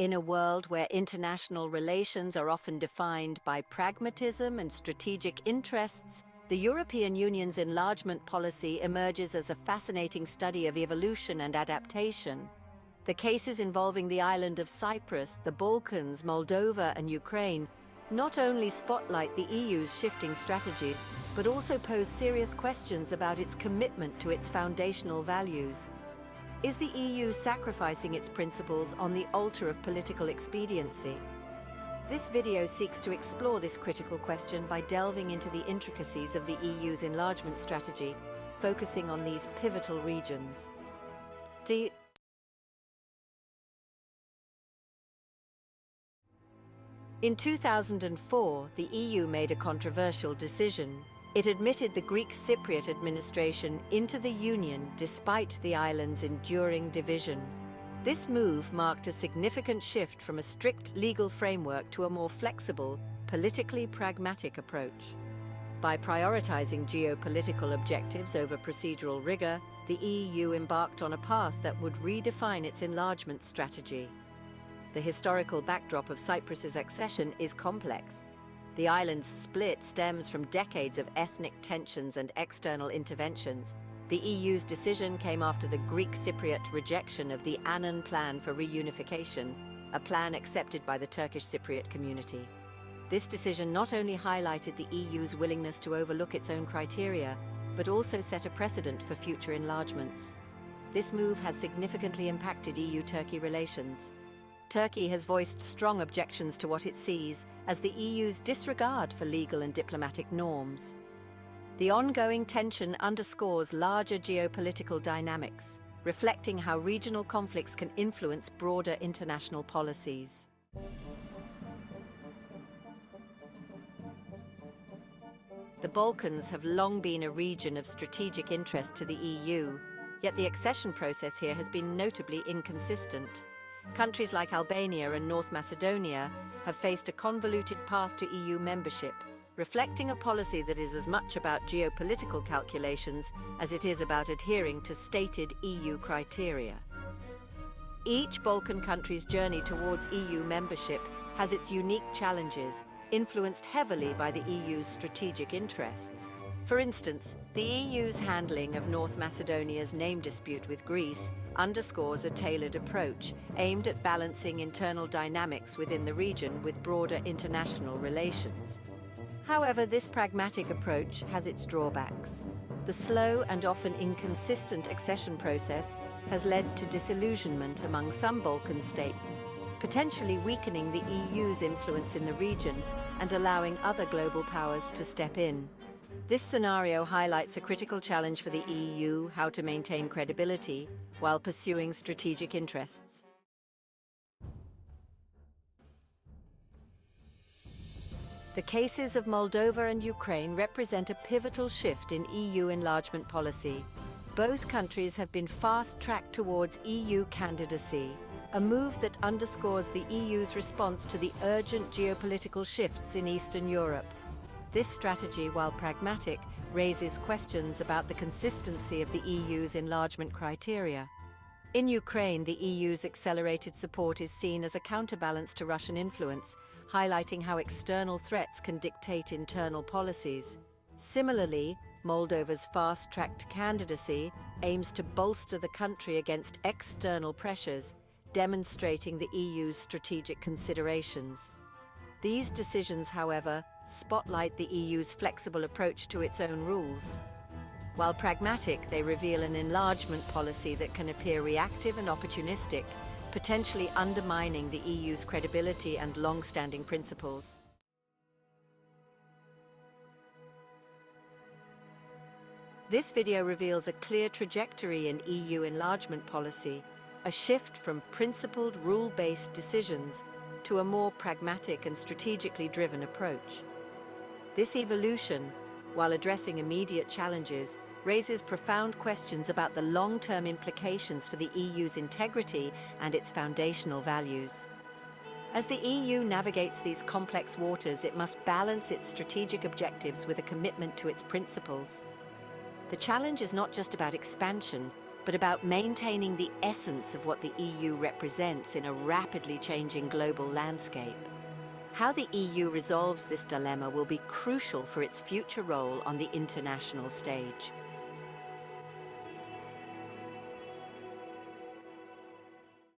In a world where international relations are often defined by pragmatism and strategic interests, the European Union's enlargement policy emerges as a fascinating study of evolution and adaptation. The cases involving the island of Cyprus, the Balkans, Moldova, and Ukraine not only spotlight the EU's shifting strategies, but also pose serious questions about its commitment to its foundational values. Is the EU sacrificing its principles on the altar of political expediency? This video seeks to explore this critical question by delving into the intricacies of the EU's enlargement strategy, focusing on these pivotal regions. In 2004, the EU made a controversial decision. It admitted the Greek Cypriot administration into the Union despite the island's enduring division. This move marked a significant shift from a strict legal framework to a more flexible, politically pragmatic approach. By prioritizing geopolitical objectives over procedural rigor, the EU embarked on a path that would redefine its enlargement strategy. The historical backdrop of Cyprus's accession is complex. The island's split stems from decades of ethnic tensions and external interventions. The EU's decision came after the Greek Cypriot rejection of the Annan Plan for reunification, a plan accepted by the Turkish Cypriot community. This decision not only highlighted the EU's willingness to overlook its own criteria, but also set a precedent for future enlargements. This move has significantly impacted EU-Turkey relations. Turkey has voiced strong objections to what it sees as the EU's disregard for legal and diplomatic norms. The ongoing tension underscores larger geopolitical dynamics, reflecting how regional conflicts can influence broader international policies. The Balkans have long been a region of strategic interest to the EU, yet the accession process here has been notably inconsistent. Countries like Albania and North Macedonia have faced a convoluted path to EU membership, reflecting a policy that is as much about geopolitical calculations as it is about adhering to stated EU criteria. Each Balkan country's journey towards EU membership has its unique challenges, influenced heavily by the EU's strategic interests. For instance, the EU's handling of North Macedonia's name dispute with Greece underscores a tailored approach aimed at balancing internal dynamics within the region with broader international relations. However, this pragmatic approach has its drawbacks. The slow and often inconsistent accession process has led to disillusionment among some Balkan states, potentially weakening the EU's influence in the region and allowing other global powers to step in. This scenario highlights a critical challenge for the EU: how to maintain credibility while pursuing strategic interests. The cases of Moldova and Ukraine represent a pivotal shift in EU enlargement policy. Both countries have been fast-tracked towards EU candidacy, a move that underscores the EU's response to the urgent geopolitical shifts in Eastern Europe. This strategy, while pragmatic, raises questions about the consistency of the EU's enlargement criteria. In Ukraine, the EU's accelerated support is seen as a counterbalance to Russian influence, highlighting how external threats can dictate internal policies. Similarly, Moldova's fast-tracked candidacy aims to bolster the country against external pressures, demonstrating the EU's strategic considerations. These decisions, however, spotlight the EU's flexible approach to its own rules. While pragmatic, they reveal an enlargement policy that can appear reactive and opportunistic, potentially undermining the EU's credibility and long-standing principles. This video reveals a clear trajectory in EU enlargement policy, a shift from principled, rule-based decisions to a more pragmatic and strategically driven approach. This evolution, while addressing immediate challenges, raises profound questions about the long-term implications for the EU's integrity and its foundational values. As the EU navigates these complex waters, it must balance its strategic objectives with a commitment to its principles. The challenge is not just about expansion, but about maintaining the essence of what the EU represents in a rapidly changing global landscape. How the EU resolves this dilemma will be crucial for its future role on the international stage.